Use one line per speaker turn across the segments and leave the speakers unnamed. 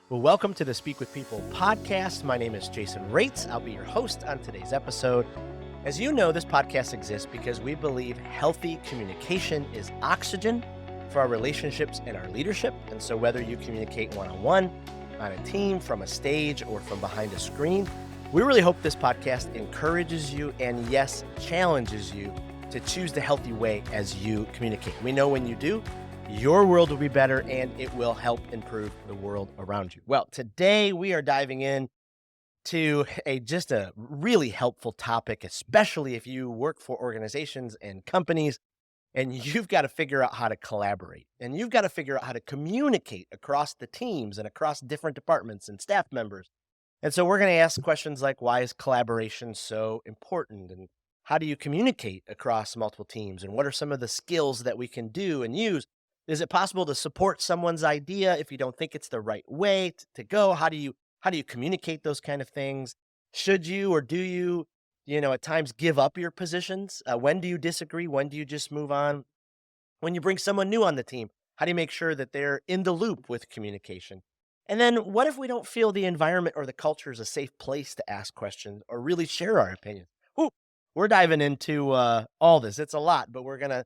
Well, welcome to the Speak with People podcast. My name is Jason Raitz. I'll be your host on today's episode. As you know, this podcast exists because we believe healthy communication is oxygen for our relationships and our leadership. And so whether you communicate one-on-one, on a team, from a stage, or from behind a screen, we really hope this podcast encourages you and, yes, challenges you to choose the healthy way as you communicate. We know when you do, your world will be better and it will help improve the world around you. Well, today we are diving in to just a really helpful topic, especially if you work for organizations and companies and you've got to figure out how to collaborate and you've got to figure out how to communicate across the teams and across different departments and staff members. And so we're going to ask questions like, why is collaboration so important? And how do you communicate across multiple teams? And what are some of the skills that we can do and use? Is it possible to support someone's idea if you don't think it's the right way to go? How do you communicate those kind of things? Should you or do you, at times give up your positions? When do you disagree? When do you just move on? When you bring someone new on the team, how do you make sure that they're in the loop with communication? And then what if we don't feel the environment or the culture is a safe place to ask questions or really share our opinions? Whew, we're diving into all this. It's a lot, but we're gonna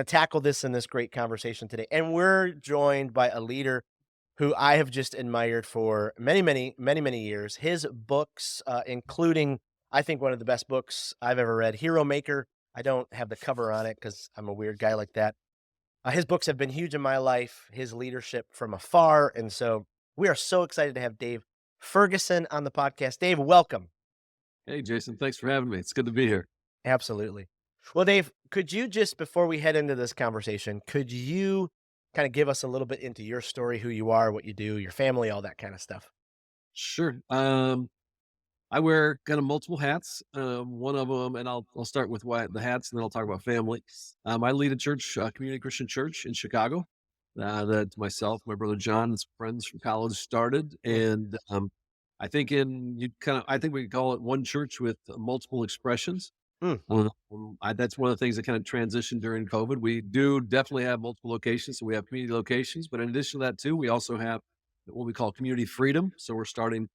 tackle this in this great conversation today. And we're joined by a leader who I have just admired for many, many, many, many years. His books, including, I think, one of the best books I've ever read, Hero Maker. I don't have the cover on it because I'm a weird guy like that. His books have been huge in my life, his leadership from afar. And so we are so excited to have Dave Ferguson on the podcast. Dave, welcome.
Hey, Jason, thanks for having me. It's good to be here.
Absolutely. Well, Dave, could you just, before we head into this conversation, could you kind of give us a little bit into your story, who you are, what you do, your family, all that kind of stuff?
Sure. I wear kind of multiple hats. One of them, and I'll start with why the hats, and then I'll talk about family. I lead a church, community Christian church in Chicago. That myself, my brother John, and some friends from college started, and I think we could call it one church with multiple expressions.
Mm,
That's one of the things that kind of transitioned during COVID. We do definitely have multiple locations. So we have community locations, but in addition to that too, we also have what we call community freedom. So we're starting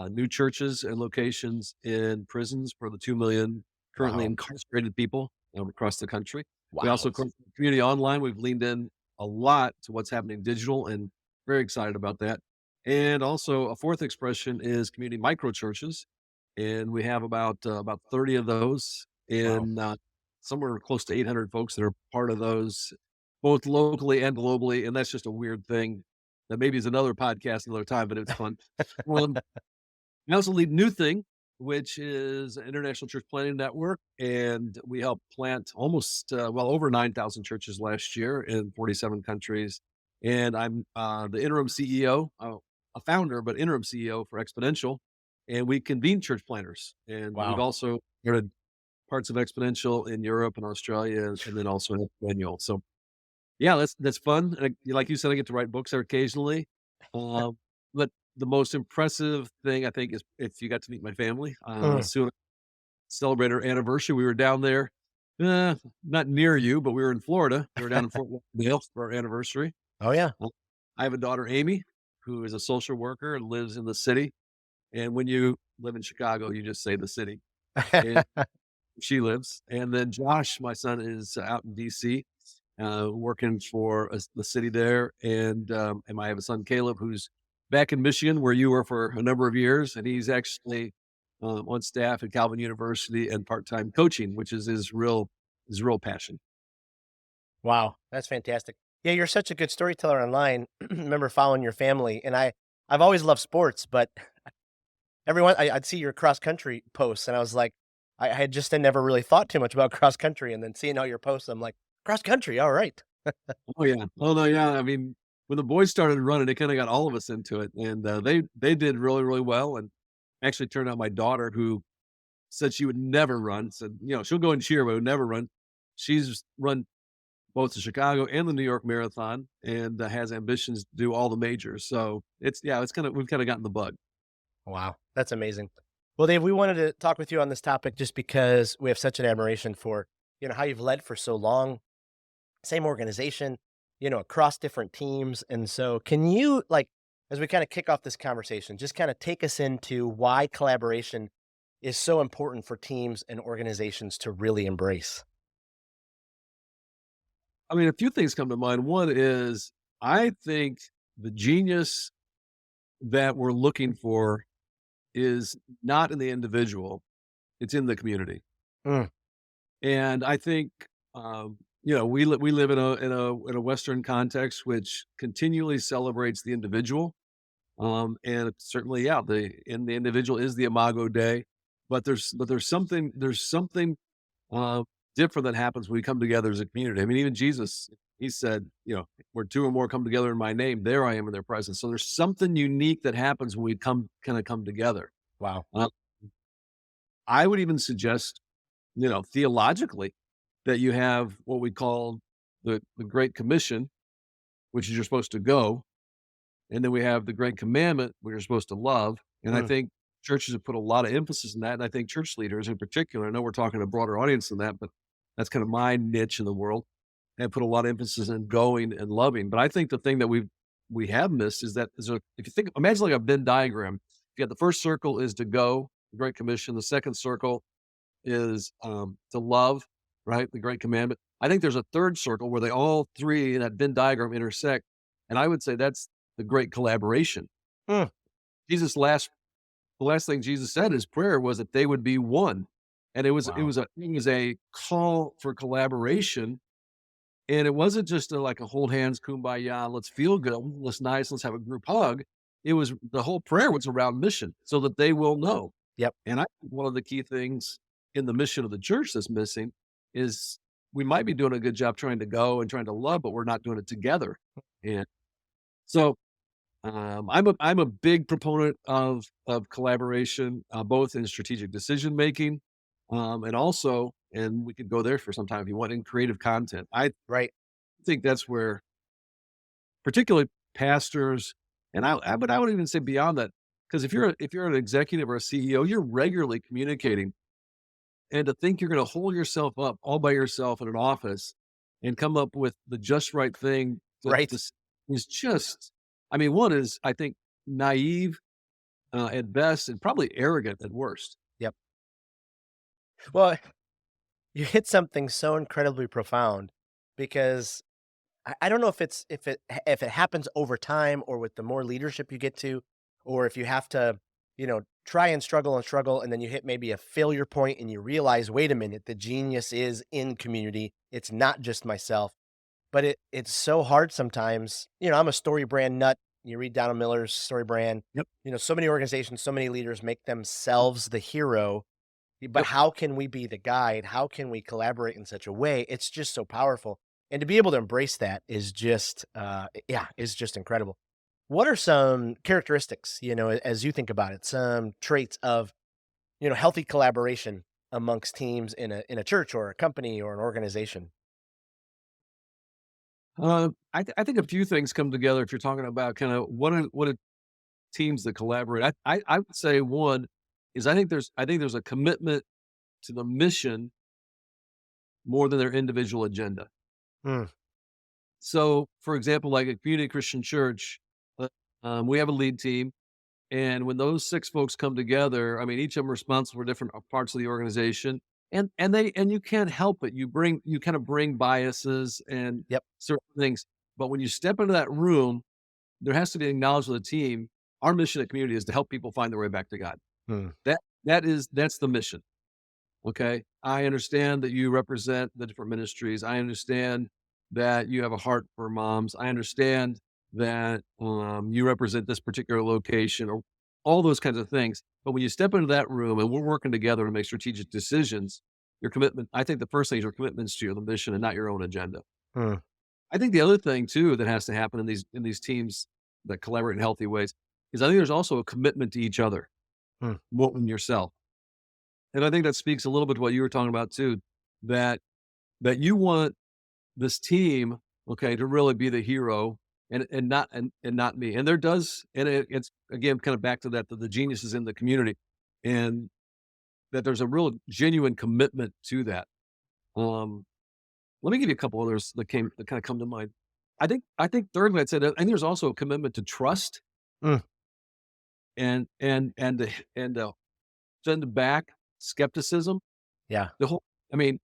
new churches and locations in prisons for the 2 million currently
wow.
incarcerated people across the country. We
Wow.
also community online. We've leaned in a lot to what's happening digital and very excited about that. And also a fourth expression is community micro churches. And we have about 30 of those
Wow.
and somewhere close to 800 folks that are part of those, both locally and globally. And that's just a weird thing that maybe is another podcast another time, but it's fun. Um, I also lead New Thing, which is an international church planting network, and we helped plant almost over 9,000 churches last year in 47 countries. And I'm the interim CEO, a founder, but interim CEO for Exponential, and we convene church planters, and we've
Wow.
also started parts of Exponential in Europe and Australia, and then also in Manual. So yeah, that's fun. And like you said, I get to write books there occasionally. Um, but the most impressive thing I think is if you got to meet my family.
Mm.
Soon celebrate our anniversary. We were down there, not near you, but we were in Florida. We were down in Fort Lauderdale for our anniversary.
Oh, yeah.
Uh, I have a daughter, Amy, who is a social worker and lives in the city. And when you live in Chicago, you just say the city. And she lives. And then Josh, my son, is out in DC, working for the city there. And I have a son, Caleb, who's back in Michigan, where you were for a number of years. And he's actually on staff at Calvin University and part-time coaching, which is his real passion.
Wow. That's fantastic. Yeah, you're such a good storyteller online. Remember following your family. And I've always loved sports, but I'd see your cross country posts and I was like, I had never really thought too much about cross country. And then seeing all your posts, I'm like, cross country. All right.
Oh, yeah. Oh, no, yeah. I mean, when the boys started running, it kinda got all of us into it, and, they did really, really well, and actually turned out my daughter, who said she would never run, said, she'll go and cheer, but would never run. She's run both the Chicago and the New York Marathon and, has ambitions to do all the majors, so we've kinda gotten the bug.
Wow, that's amazing. Well, Dave, we wanted to talk with you on this topic just because we have such an admiration for, how you've led for so long, same organization, across different teams. And so can you as we kind of kick off this conversation, just kind of take us into why collaboration is so important for teams and organizations to really embrace.
I mean, a few things come to mind. One is I think the genius that we're looking for is not in the individual, it's in the community.
Mm,
And I think, we live in a Western context which continually celebrates the individual. And certainly, yeah, the individual is the imago Dei, but there's something uh, different that happens when we come together as a community. I mean, even Jesus, he said, where two or more come together in my name, there I am in their presence. So there's something unique that happens when we come together.
wow.
Uh, I would even suggest, theologically, that you have what we call the Great Commission, which is you're supposed to go, and then we have the Great Commandment, where you're supposed to love. And I
Mm,
think churches have put a lot of emphasis in that. And I think church leaders in particular, I know we're talking to a broader audience than that, but that's kind of my niche in the world, and put a lot of emphasis in going and loving. But I think the thing that we have missed is that if you think, imagine like a Venn diagram. If you have the first circle is to go, the Great Commission. The second circle is to love, right? The Great Commandment. I think there's a third circle where they all three in that Venn diagram intersect. And I would say that's the great collaboration.
mm,
Jesus the last thing Jesus said in his prayer was that they would be one. And
wow.
it was a call for collaboration. And it wasn't just like a hold hands, kumbaya, let's feel good, let's nice, let's have a group hug. It was the whole prayer was around mission so that they will know.
Yep.
And I think one of the key things in the mission of the church that's missing is we might be doing a good job trying to go and trying to love, but we're not doing it together. And so I'm a big proponent of collaboration, both in strategic decision making, and also, and we could go there for some time if you want, in creative content. I
Right.
think that's where, particularly pastors, and but I would even say beyond that, because if you're an executive or a CEO, you're regularly communicating, and to think you're going to hold yourself up all by yourself in an office and come up with the just right thing
Right.
is just, I mean, one is I think naive at best and probably arrogant at worst.
Yep. Well, you hit something so incredibly profound because I don't know if if it happens over time or with the more leadership you get to, or if you have to, try and struggle, and then you hit maybe a failure point and you realize, wait a minute, the genius is in community. It's not just myself. But it's so hard sometimes. I'm a story brand nut. You read Donald Miller's story brand.
Yep.
So many organizations, so many leaders make themselves the hero. But
Yep.
how can we be the guide? How can we collaborate in such a way? It's just so powerful. And to be able to embrace that is just, yeah, is just incredible. What are some characteristics, as you think about it, some traits of, healthy collaboration amongst teams in a church or a company or an organization?
I think a few things come together if you're talking about kind of what are teams that collaborate. I would say one is I think there's a commitment to the mission more than their individual agenda.
Mm,
So, for example, like a community Christian church, we have a lead team, and when those 6 folks come together, I mean, each of them responsible for different parts of the organization, and you can't help it. You kind of bring biases and
yep.
certain things, but when you step into that room, there has to be acknowledged with the team. Our mission at community is to help people find their way back to God.
Mm,
That's the mission. Okay. I understand that you represent the different ministries. I understand that you have a heart for moms. I understand that you represent this particular location or all those kinds of things. But when you step into that room and we're working together to make strategic decisions, your commitment, I think the first thing is your commitments to the mission and not your own agenda.
mm,
I think the other thing too that has to happen in these teams that collaborate in healthy ways is I think there's also a commitment to each other
mm.
more than yourself. And I think that speaks a little bit to what you were talking about too, that you want this team, okay, to really be the hero and not me. And there does, and it's again kind of back to that the genius is in the community, and that there's a real genuine commitment to that. Um, Let me give you a couple others that kind of come to mind. I think thirdly, I'd say that I think there's also a commitment to trust.
Mm,
and send back skepticism.
yeah.
The whole, I mean,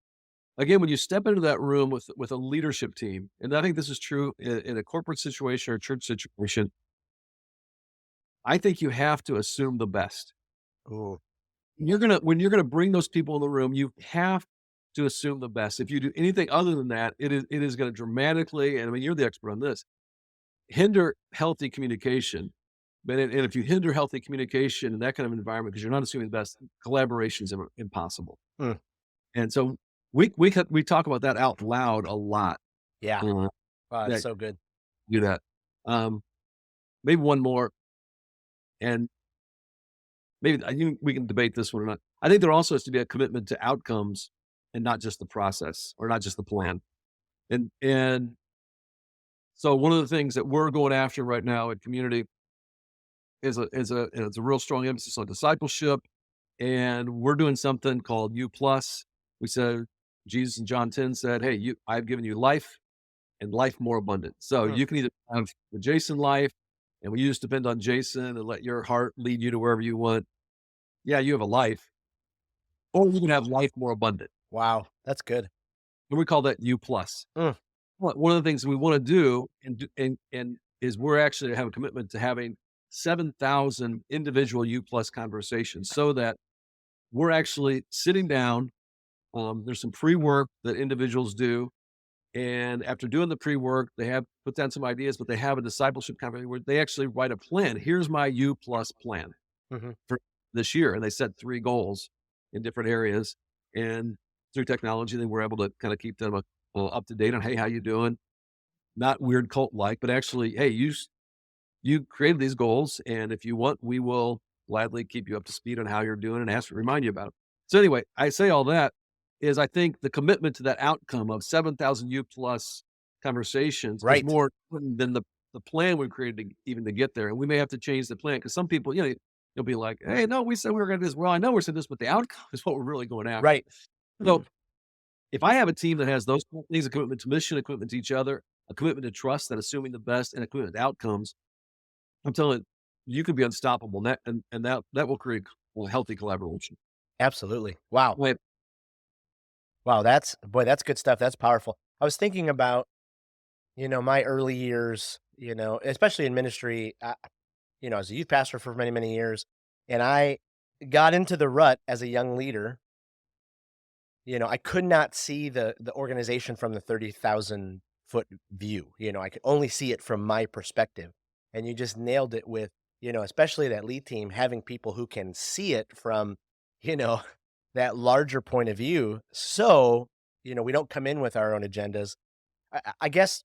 again, when you step into that room with a leadership team, and I think this is true in a corporate situation or a church situation, I think you have to assume the best.
Ooh,
When you're gonna bring those people in the room, you have to assume the best. If you do anything other than that, it is gonna dramatically, and I mean, you're the expert on this, hinder healthy communication. And if you hinder healthy communication in that kind of environment, because you're not assuming the best, collaboration is impossible.
mm,
And so we talk about that out loud a lot.
yeah.
Uh,
Wow, that's
that
so good.
do that. Um, Maybe one more, and maybe we can debate this one or not. I think there also has to be a commitment to outcomes and not just the process or not just the plan. And so one of the things that we're going after right now at community it's a real strong emphasis on discipleship, and we're doing something called U plus. We said Jesus in John 10 said, "Hey, I've given you life and life more abundant." So
Mm,
you can either have the Jason life, and we just depend on Jason and let your heart lead you to wherever you want. Yeah, you have a life, or you can have life more abundant,
wow, that's good.
and we call that U plus.
Mm,
One of the things we want to do and is we're actually have a commitment to having 7,000 individual U plus conversations so that we're actually sitting down. There's some pre-work that individuals do. And after doing the pre-work, they have put down some ideas, but they have a discipleship conversation where they actually write a plan. Here's my U plus plan
mhm.
for this year. And they set 3 goals in different areas. And through technology, they were able to kind of keep them up to date on, hey, how you doing? Not weird cult like, but actually, hey, you created these goals, and if you want, we will gladly keep you up to speed on how you're doing and ask to remind you about it. So anyway, I say all that is I think the commitment to that outcome of 7,000 U plus conversations is
Right.
more important than the plan we created to, even to get there. And we may have to change the plan because some people, you'll be like, "Hey, no, we said we were going to do this." Well, I know we said this, but the outcome is what we're really going after.
Right.
So if I have a team that has those things, a commitment to mission, a commitment to each other, a commitment to trust, that assuming the best, and a commitment to outcomes, I'm telling you could be unstoppable, and that will create healthy collaboration.
Absolutely. Wow.
Wait,
Wow, that's good stuff. That's powerful. I was thinking about, my early years, especially in ministry. I was a youth pastor for many, many years, and I got into the rut as a young leader. I could not see the organization from the 30,000-foot view. I could only see it from my perspective. And you just nailed it with, especially that lead team having people who can see it from, you know, that larger point of view. So, we don't come in with our own agendas. I guess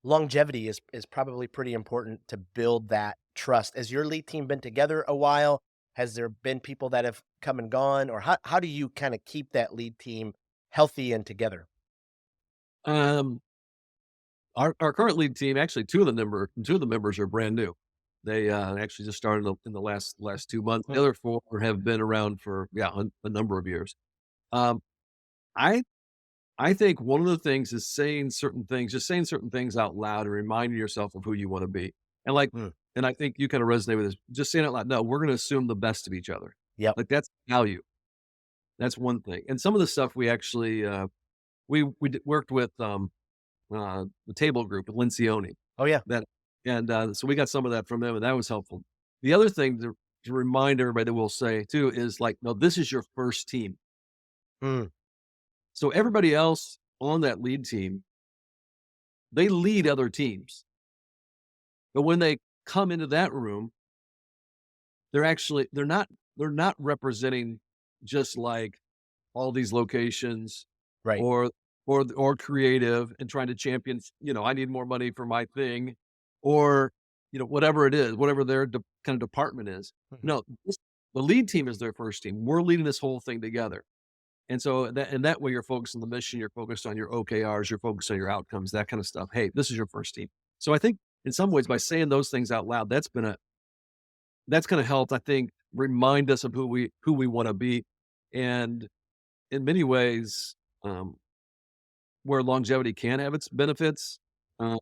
longevity is probably pretty important to build that trust. Has your lead team been together a while? Has there been people that have come and gone, or how do you kind of keep that lead team healthy and together?
um, our current lead team, actually, two of the members are brand new. They actually just started in the last 2 months. The
Mm,
other four have been around for a number of years. Um, I I think one of the things is just saying certain things out loud and reminding yourself of who you want to be. And like,
mm,
and I think you kind of resonate with this. Just saying it out loud. No, we're going to assume the best of each other.
yep.
Like that's value. That's one thing. And some of the stuff we actually worked with the table group with Lencioni.
Oh yeah.
That and so we got some of that from them, and that was helpful. The other thing to remind everybody that we'll say too is like, no, this is your first team.
Mm,
So everybody else on that lead team, they lead other teams. But when they come into that room, they're not representing just like all these locations
right.
or or creative and trying to champion, I need more money for my thing or whatever it is, whatever their kind of department is.
Mhm.
No, the lead team is their first team. We're leading this whole thing together. And so that way you're focused on the mission, you're focused on your OKRs, you're focused on your outcomes, that kind of stuff. Hey, this is your first team. So I think in some ways by saying those things out loud, that's gonna help, I think, remind us of who we wanna be. And in many ways, um, where longevity can have its benefits, um,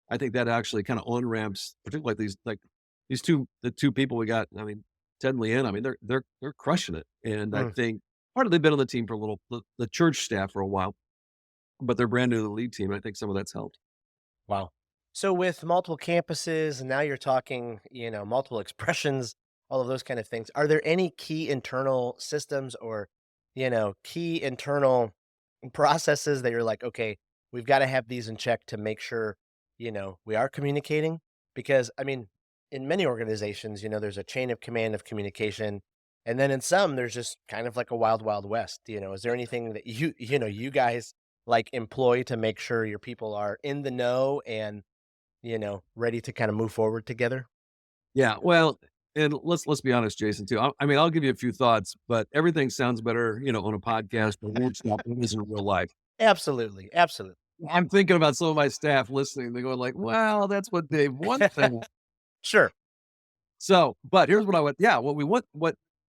I think that actually kinda on ramps, particularly like the two people we got, I mean, Ted and Leanne, I mean, they're crushing it. And I
Mm,
think part of they've been on the team for a little, the church staff for a while, but they're brand new to the lead team. I think some of that's helped.
wow. So with multiple campuses, and now you're talking, multiple expressions, all of those kind of things. Are there any key internal systems or, key internal processes that you're like, okay, we've got to have these in check to make sure, we are communicating? Because I mean, in many organizations, there's a chain of command of communication. And then in some, there's just kind of like a wild, wild west. Is there anything that you guys like employ to make sure your people are in the know and ready to kind of move forward together?
Yeah, well, and let's be honest, Jason, too. I mean, I'll give you a few thoughts, but everything sounds better, on a podcast or workshop than it is in real life.
Absolutely, absolutely.
I'm thinking about some of my staff listening. They're going like, "Well, that's what Dave wants."
Sure.
So, but here's what I want. Yeah, what we want,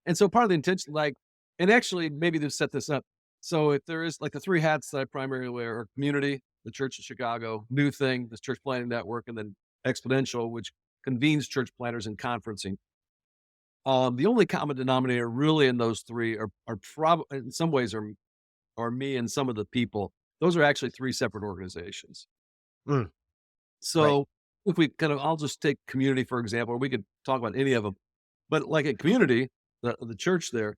and so part of the intention, like, and actually maybe to set this up. So if there is like the three hats that I primarily wear are community, the church in Chicago, new thing, this church planting network, and then exponential, which convenes church planters and conferencing. The only common denominator really in those three are probably in some ways are me and some of the people. Those are actually three separate organizations.
Mm, right.
So if we kind of, I'll just take community for example, or we could talk about any of them. But like at community, the church there,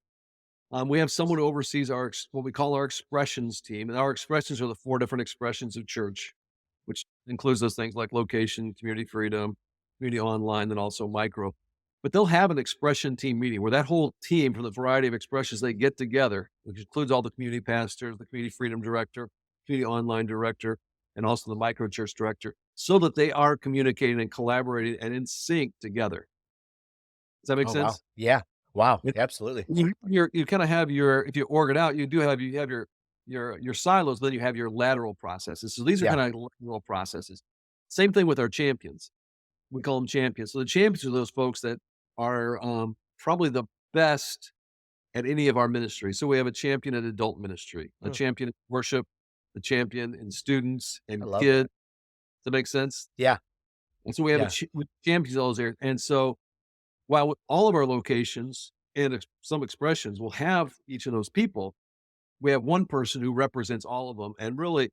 we have someone who oversees what we call our expressions team, and our expressions are the four different expressions of church, which includes those things like location, community freedom, community online, then also micro. But they'll have an expression team meeting where that whole team from the variety of expressions they get together, which includes all the community pastors, the community freedom director, community online director, and also the micro church director, so that they are communicating and collaborating and in sync together. Does that make
Oh, wow.
sense?
Yeah. Wow.
It
Absolutely.
you kinda have your if you org it out, you have your silos, then you have your lateral processes. So these are
Yeah.
kinda lateral processes. Same thing with our champions. We call them champions. So the champions are those folks that are, probably the best at any of our ministries. So we have a champion in adult ministry, a
Mm,
champion in worship, a champion in students
I
and
love
kids.
that.
Does that make sense?
Yeah.
And so we have
Yeah.
we champions all those areas. And so while all of our locations and some expressions will have each of those people, we have one person who represents all of them and really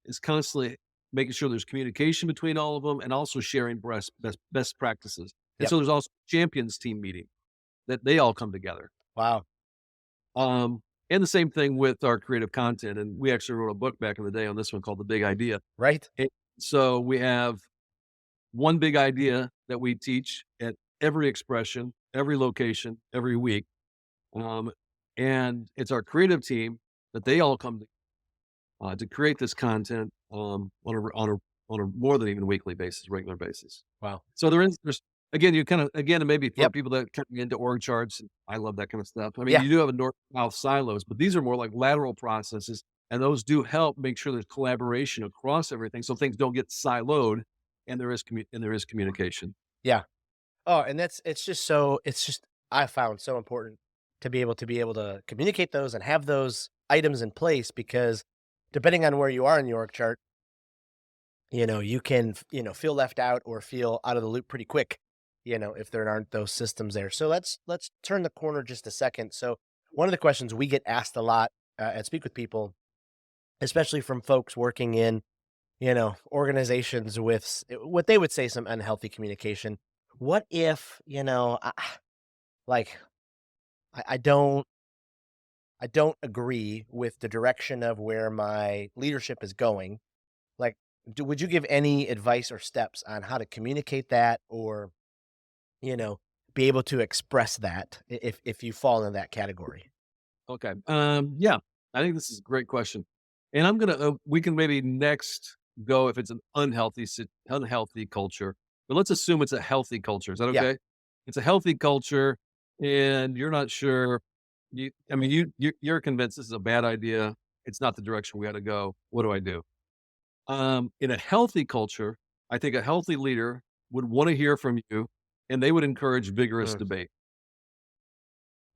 is constantly making sure there's communication between all of them and also sharing best practices. And
Yep.
so there's also champions team meeting that they all come together.
Wow.
And the same thing with our creative content. And we actually wrote a book back in the day on this one called The Big Idea.
Right.
And so we have one big idea that we teach at every expression, every location, every week. Um, and it's our creative team that they all come to create this content on a more than even weekly basis, regular basis.
Wow.
So there's again, you kind of again, and maybe for
Yep.
people that kind of into org charts, I love that kind of stuff. I mean,
Yeah.
you do have a north south silos, but these are more like lateral processes, and those do help make sure there's collaboration across everything, so things don't get siloed, and there is communication.
Yeah. Oh, and it's just I found so important to be able to communicate those and have those items in place because depending on where you are in your org chart, you can, feel left out or feel out of the loop pretty quick, if there aren't those systems there. So let's turn the corner just a second. So one of the questions we get asked a lot at Speak with People, especially from folks working in, organizations with what they would say some unhealthy communication. What if, like I, I don't I don't agree with the direction of where my leadership is going. Like, would you give any advice or steps on how to communicate that or, you know, be able to express that if you fall in that category?
Okay. Yeah, I think this is a great question, and I'm gonna. We can maybe next go if it's an unhealthy culture, but let's assume it's a healthy culture. Is that
Yeah.
okay? It's a healthy culture, and you're not sure. I mean, you're convinced this is a bad idea. It's not the direction we got to go. What do I do? In a healthy culture, I think a healthy leader would want to hear from you, and they would encourage vigorous
Mm.
debate.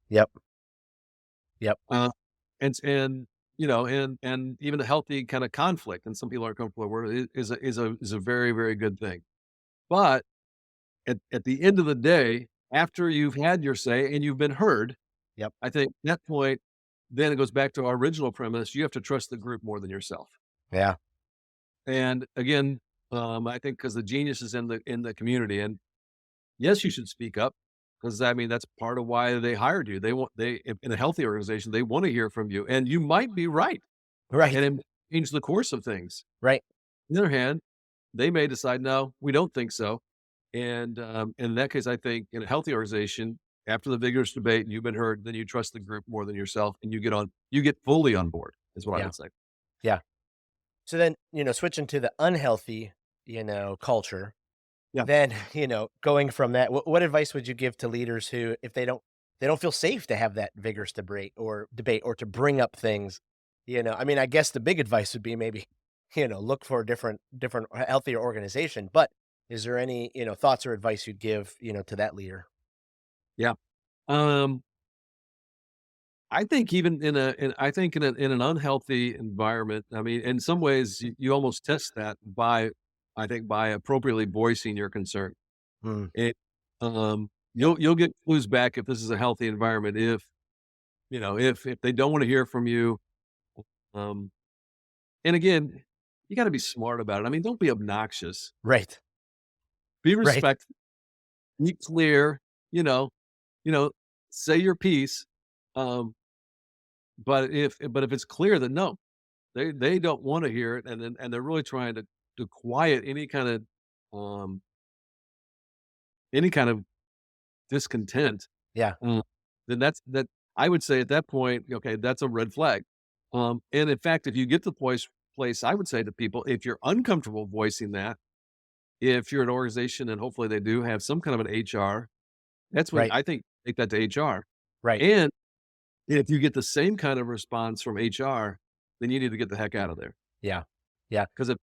Yep. Yep.
Uh, and and even a healthy kind of conflict, and some people aren't comfortable with it, is a very very good thing. But at the end of the day, after you've had your say and you've been heard,
Yep.
I think at that point, then it goes back to our original premise. You have to trust the group more than yourself.
Yeah.
And again, I think because the genius is in the community, and yes, you should speak up because I mean that's part of why they hired you. They want they in a healthy organization, they want to hear from you, and you might be right,
Right.
and it may change the course of things.
Right.
On the other hand, they may decide, no, we don't think so. And in that case, I think in a healthy organization, after the vigorous debate and you've been heard, then you trust the group more than yourself, and you get fully on board. Is what I
Yeah.
would say.
Yeah. So then, switching to the unhealthy, culture,
Yeah.
then, going from that, what advice would you give to leaders who, if they don't feel safe to have that vigorous debate or to bring up things, I mean, I guess the big advice would be maybe, look for a different healthier organization. But is there any, thoughts or advice you'd give, to that leader?
Yeah. Um, I think even I think in an unhealthy environment, I mean, in some ways, you almost test that by, I think, by appropriately voicing your concern.
Mm,
It,
yep.
you'll get clues back if this is a healthy environment. If if they don't want to hear from you, um, and again, you got to be smart about it. I mean, don't be obnoxious.
Right.
Be
Right.
respectful. Be clear. You know, you know, say your piece. Um, but if it's clear that no, they don't wanna hear it, and they're really trying to quiet um, any kind of discontent,
Yeah.
uh, then that I would say at that point, okay, that's a red flag. And in fact, if you get to the place, I would say to people, if you're uncomfortable voicing that, if you're an organization and hopefully they do have some kind of an HR, that's when
Right.
I think take that to HR.
Right.
And if you get the same kind of response from HR, then you need to get the heck out of there.
Yeah. Yeah.
'Cause if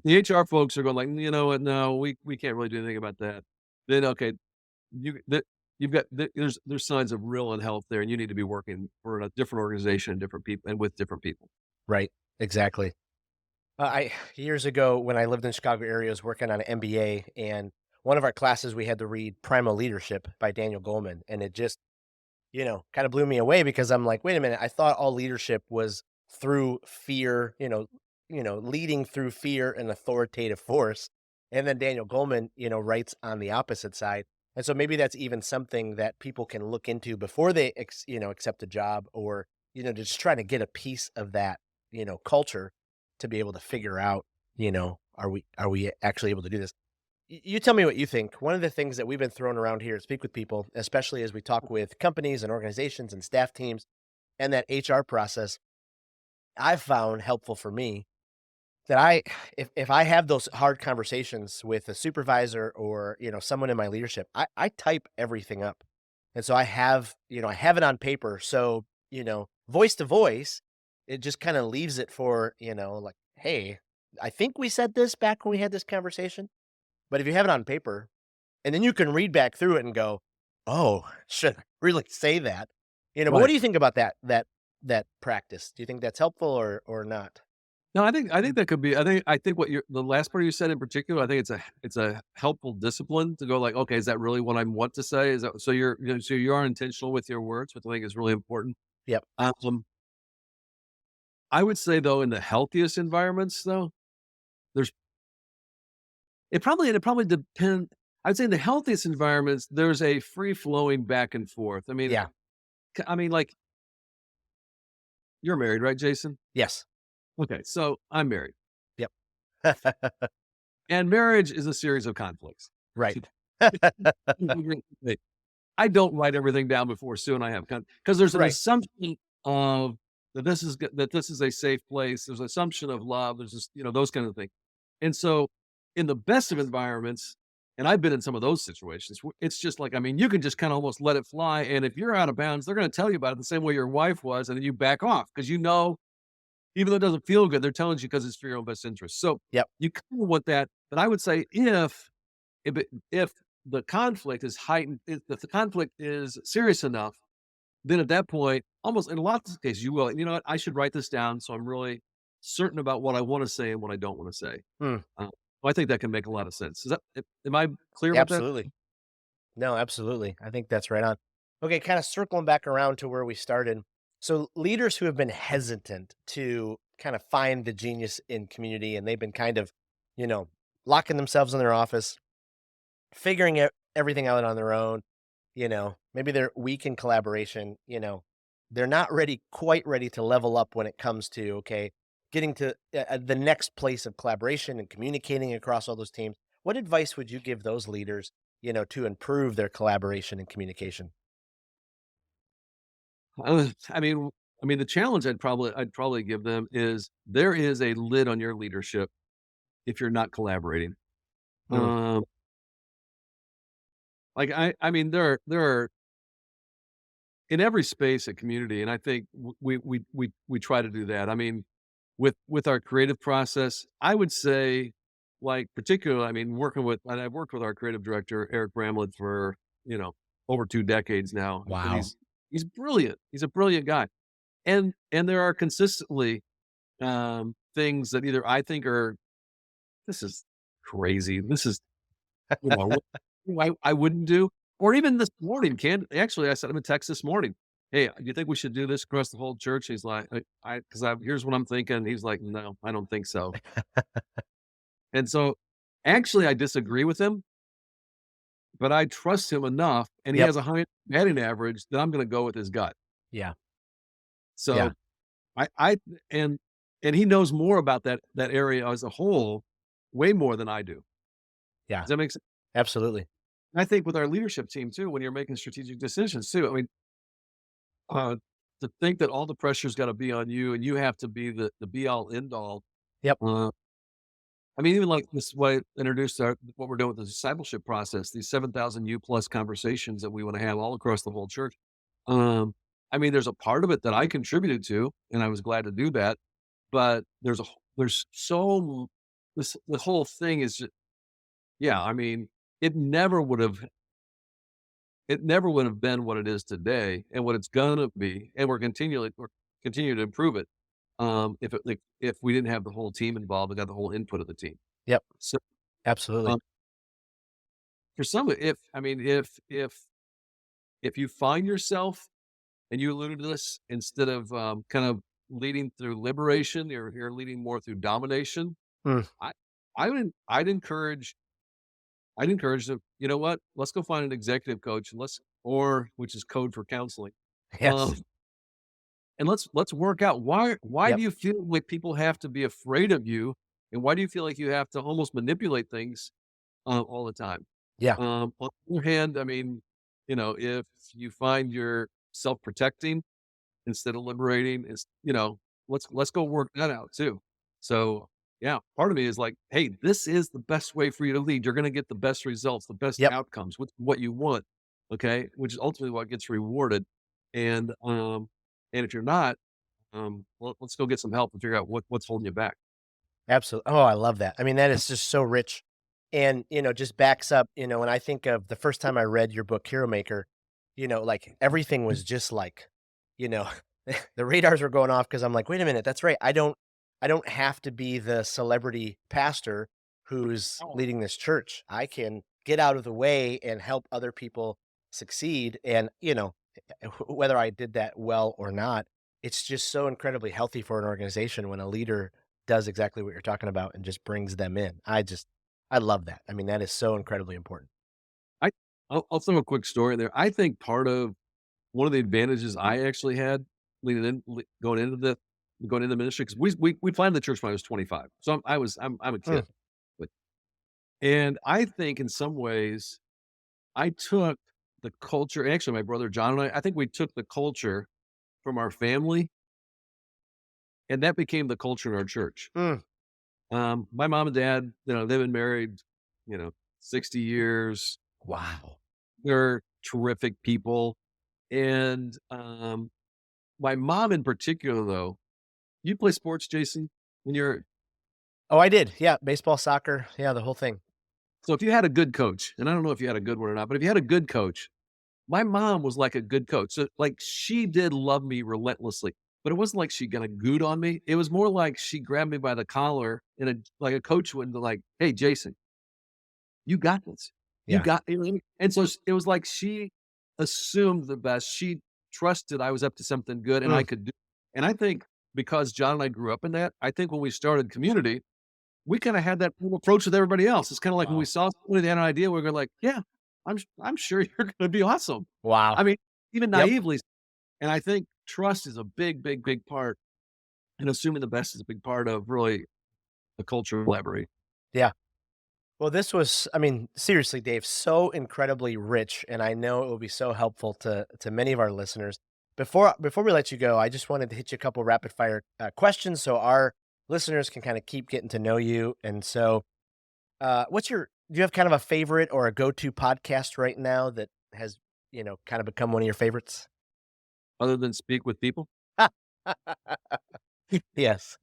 the HR folks are going like, "You know what? No, we can't really do anything about that." Then, okay, you that you've got there's signs of real unhealth there, and you need to be working for a different organization, different people and with different people.
Right. Exactly. I years ago when I lived in Chicago area, I was working on an MBA, and one of our classes we had to read Primal Leadership by Daniel Goleman, and it just, kind of blew me away because I'm like, wait a minute, I thought all leadership was through fear, leading through fear and authoritative force. And then Daniel Goleman, writes on the opposite side. And so maybe that's even something that people can look into before they accept a job, or, just trying to get a piece of that, culture to be able to figure out, are we actually able to do this? You tell me what you think. One of the things that we've been throwing around here to speak with people, especially as we talk with companies and organizations and staff teams and that HR process, I've found helpful for me that if I have those hard conversations with a supervisor or, someone in my leadership, I type everything up. And so I have it on paper. So, voice to voice, it just kind of leaves it for, like, hey, I think we said this back when we had this conversation. But if you have it on paper, and then you can read back through it and go, "Oh, should I really say that?" But what
Right.
do you think about that practice? Do you think that's helpful or not?
No, I think that could be I think what you're the last part you said in particular, I think it's a helpful discipline to go like, "Okay, is that really what I want to say?" Is that so so you are intentional with your words, which I think is really important.
Yep.
Um, I would say though, in the healthiest environments though, there's it probably depend I'd say in the healthiest environments, there's a free flowing back and forth.
Yeah.
Like, you're married, right, Jason?
Yes.
Okay, so I'm married,
Yep.
and marriage is a series of conflicts.
Right.
I don't write everything down before Sue and I have because there's an
Right.
assumption of that this is a safe place. There's an assumption of love. There's just, those kind of things. And so in the best of environments, and I've been in some of those situations, it's just like, I mean, you can just kind of almost let it fly. And if you're out of bounds, they're going to tell you about it the same way your wife was. And then you back off because even though it doesn't feel good, they're telling you because it's for your own best interest. So
Yep.
you kind of want that. But I would say if the conflict is heightened, if the conflict is serious enough, then at that point, almost in lots of cases, you will. You know what? I should write this down so I'm really certain about what I want to say and what I don't want to say.
Mm,
Uh, I think that can make a lot of sense. Am I clear about that?
absolutely. No, absolutely. I think that's right on. Okay, kind of circling back around to where we started. So, leaders who have been hesitant to kind of find the genius in community and they've been kind of, you know, locking themselves in their office, figuring everything out on their own, maybe they're weak in collaboration, they're not quite ready to level up when it comes to, okay, getting to the next place of collaboration and communicating across all those teams. What advice would you give those leaders, to improve their collaboration and communication?
I mean, the challenge I'd probably give them is there is a lid on your leadership if you're not collaborating.
Mm,
Um, like I mean, there are in every space at community, and I think we try to do that. I mean, with our creative process, I would say, like particularly, I mean, and I've worked with our creative director Eric Bramlett for you know over 2 decades now, and
wow.
he's brilliant. He's a brilliant guy, and there are consistently things that either I think are this is crazy. This is you know I wouldn't do, or even this morning. Can actually, I sent him a text this morning. Hey, do you think we should do this across the whole church? He's like, because here's what I'm thinking. He's like, no, I don't think so. And so, actually, I disagree with him, but I trust him enough, and he
Yep.
has a high batting average that I'm going to go with his gut.
Yeah. Yeah.
So I and and he knows more about that area as a whole, way more than I do.
Yeah.
Does that make sense?
Absolutely.
I think with our leadership team too, when you're making strategic decisions too. I mean, uh, to think that all the pressure's got to be on you and you have to be the be all end all.
Yep.
Uh, I mean, even like this way introduced what we're doing with the discipleship process, these 7,000 U plus conversations that we want to have all across the whole church. Um, I mean, there's a part of it that I contributed to, and I was glad to do that. But there's so the whole thing is just, yeah. I mean, it never would have it never would have been what it is today and what it's gonna be, and we're continuing to improve it, if we didn't have the whole team involved and got the whole input of the team.
Yep.
So,
Absolutely.
um, for some if I mean, if you find yourself, and you alluded to this, instead of, kind of leading through liberation, you're leading more through domination,
Mm,
I I'd encourage them, "You know what? Let's go find an executive coach, and which is code for counseling.
yes.
Um, and let's work out why
Yep.
do you feel like people have to be afraid of you, and why do you feel like you have to almost manipulate things, all the time?
Yeah.
On the other hand, I mean, if you find you're self-protecting instead of liberating, let's go work that out too. So, yeah, part of me is like, "Hey, this is the best way for you to lead. You're gonna get the best results, the best
Yep.
outcomes, with what you want." Okay? Which is ultimately what gets rewarded. And, and if you're not, let's go get some help and figure out what's holding you back.
Absolutely. Oh, I love that. I mean, that is just so rich and, just backs up, when I think of the first time I read your book, Hero Maker, like everything was just like, you know, the radars were going off because I'm like, wait a minute, that's right. I don't have to be the celebrity pastor who's leading this church. I can get out of the way and help other people succeed. And, whether I did that well or not, it's just so incredibly healthy for an organization when a leader does exactly what you're talking about and just brings them in. I love that. I mean, that is so incredibly important.
I I'll throw a quick story there. I think part of one of the advantages I actually had leading in le going into ministry, 'cause we planted the church when I was 25. So I'm a
Mm,
kid, but and I think in some ways, I took the culture actually, my brother John and I think we took the culture from our family, and that became the culture in our church.
mm,
My mom and dad, they've been married, 60 years.
wow.
They're terrific people, and, my mom in particular, though, you play sports, Jason? When you're
Oh, I did. Yeah, baseball, soccer, yeah, the whole thing.
So if you had a good coach, and I don't know if you had a good one or not, but if you had a good coach, my mom was like a good coach. So, like, she did love me relentlessly, but it wasn't like she got a goot on me. It was more like she grabbed me by the collar like a coach would, like, "Hey, Jason, you got this. You
Yeah.
got, and so it was like she assumed the best. She trusted I was up to something good and I
Mm.
could do. And I think because John and I grew up in that, I think when we started community, we kind of had that approach with everybody else. It's kind of like when we
Wow.
saw somebody that had an idea, we're going like, yeah, I'm sure you're going to be awesome.
Wow.
I mean, even
Yep.
naively. And I think trust is a big, big, big part. And assuming the best is a big part of really the culture of collaboration.
Yeah. Well, this was, I mean, seriously, Dave, so incredibly rich, and I know it will be so helpful to many of our listeners. Before we let you go, I just wanted to hit you a couple rapid fire questions so our listeners can kind of keep getting to know you. And so, do you have kind of a favorite or a go-to podcast right now that has, kind of become one of your favorites?
Other than speak with people.
Yes.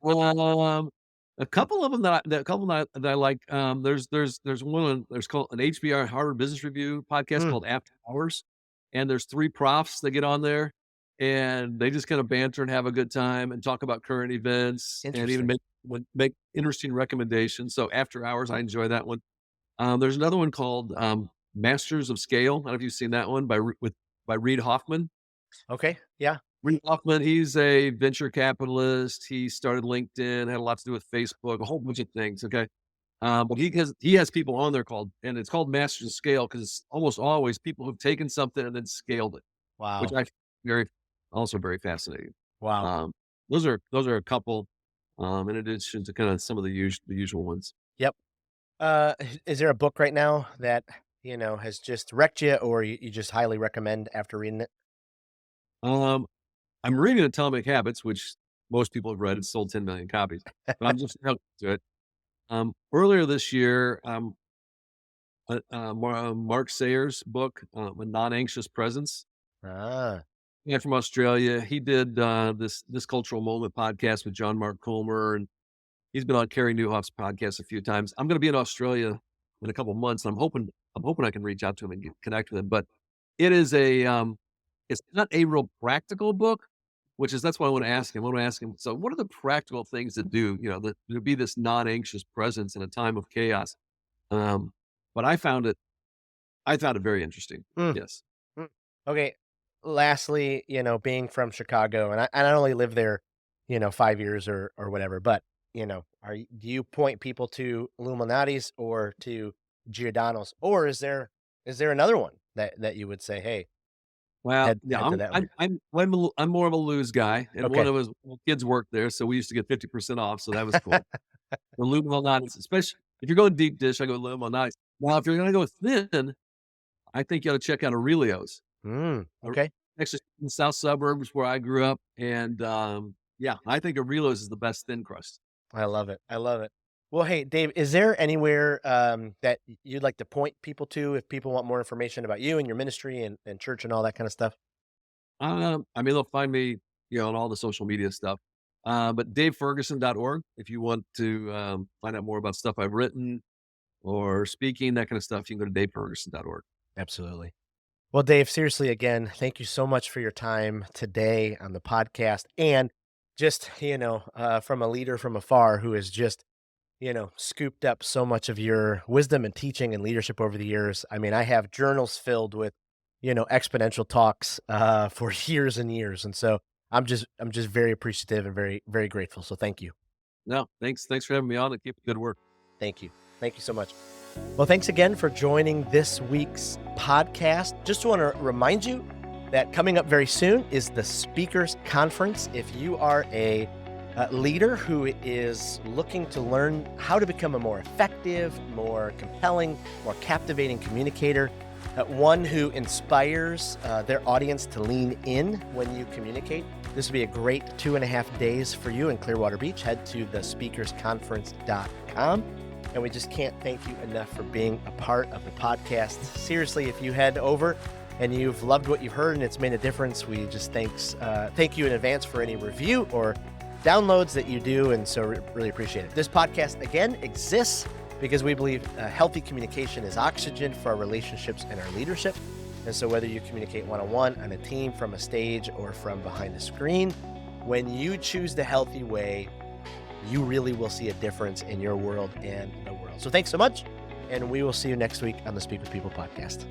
Um, a couple that I like. There's one there's called an HBR Harvard Business Review podcast
Mm,
called After Hours, and there's 3 profs that get on there, and they just kind of banter and have a good time and talk about current events and even
interesting.
make interesting recommendations. So After Hours, I enjoy that one. There's another one called Masters of Scale. I don't know if you've seen that one by Reid Hoffman.
Okay. Yeah.
Reid Hoffman, he's a venture capitalist. He started LinkedIn, had a lot to do with Facebook, a whole bunch of things. Okay. But he has people on there and it's called Masters of Scale because it's almost always people who've taken something and then scaled it, which
Wow.
I find very also very fascinating.
Wow.
Um, those are a couple, in addition to kind of some of the usual ones.
Yep. Is there a book right now that, has just wrecked you or you just highly recommend after reading it?
Um, I'm reading Atomic Habits, which most people have read. It's sold 10 million copies, but I'm just hooked to it. Earlier this year, Mark Sayers' book, A Non-Anxious Presence.
Ah,
Yeah, from Australia. He did this Cultural Moment podcast with John Mark Comer, and he's been on Carrie Newhoff's podcast a few times. I'm going to be in Australia in a couple months, and I'm hoping I can reach out to him and connect with him. But it is it's not a real practical book, that's what I want to ask him. I want to ask him. So, what are the practical things to do? To be this non-anxious presence in a time of chaos. Um, but I found it very interesting.
mm,
Yes.
mm. Okay. Lastly, being from Chicago, and I only lived there, 5 years or whatever, but, do you point people to Illuminati's or to Giordano's, or is there another one that you would say, hey,
Well, yeah,
head to that one?
I'm more of a lose guy, and one
Okay.
of his kids worked there, so we used to get 50% off, so that was cool. The Lou Malnati's, especially if you're going deep dish, I go Lou Malnati's. Now, if you're gonna go thin, I think you ought to check out Aurelio's. Ar
Okay.
Actually, in the south suburbs where I grew up, and, yeah, I think Aurelio's is the best thin crust.
I love it. I love it. Well, hey, Dave, is there anywhere that you'd like to point people to if people want more information about you and your ministry and church and all that kind of stuff?
I mean, they'll find me, on all the social media stuff. But daveferguson.org, if you want to find out more about stuff I've written or speaking, that kind of stuff, you can go to daveferguson.org.
Absolutely. Well, Dave, seriously, again, thank you so much for your time today on the podcast. And just, from a leader from afar who has just, scooped up so much of your wisdom and teaching and leadership over the years. I mean, I have journals filled with, exponential talks for years and years. And so I'm just very appreciative and very, very grateful. So thank you.
No, thanks for having me on and keep up the good work.
Thank you. Thank you so much. Well, thanks again for joining this week's podcast. Just want to remind you that coming up very soon is the Speakers Conference. If you are a leader who is looking to learn how to become a more effective, more compelling, more captivating communicator, one who inspires their audience to lean in when you communicate, this will be a great 2.5 days for you in Clearwater Beach. Head to thespeakersconference.com. And we just can't thank you enough for being a part of the podcast. Seriously, if you head over and you've loved what you've heard and it's made a difference, we just thank you in advance for any review or downloads that you do. And so really appreciate it. This podcast, again, exists because we believe healthy communication is oxygen for our relationships and our leadership. And so whether you communicate one-on-one, on a team, from a stage, or from behind the screen, when you choose the healthy way, you really will see a difference in your world and the world. So thanks so much. and we will see you next week on the Speak with People podcast.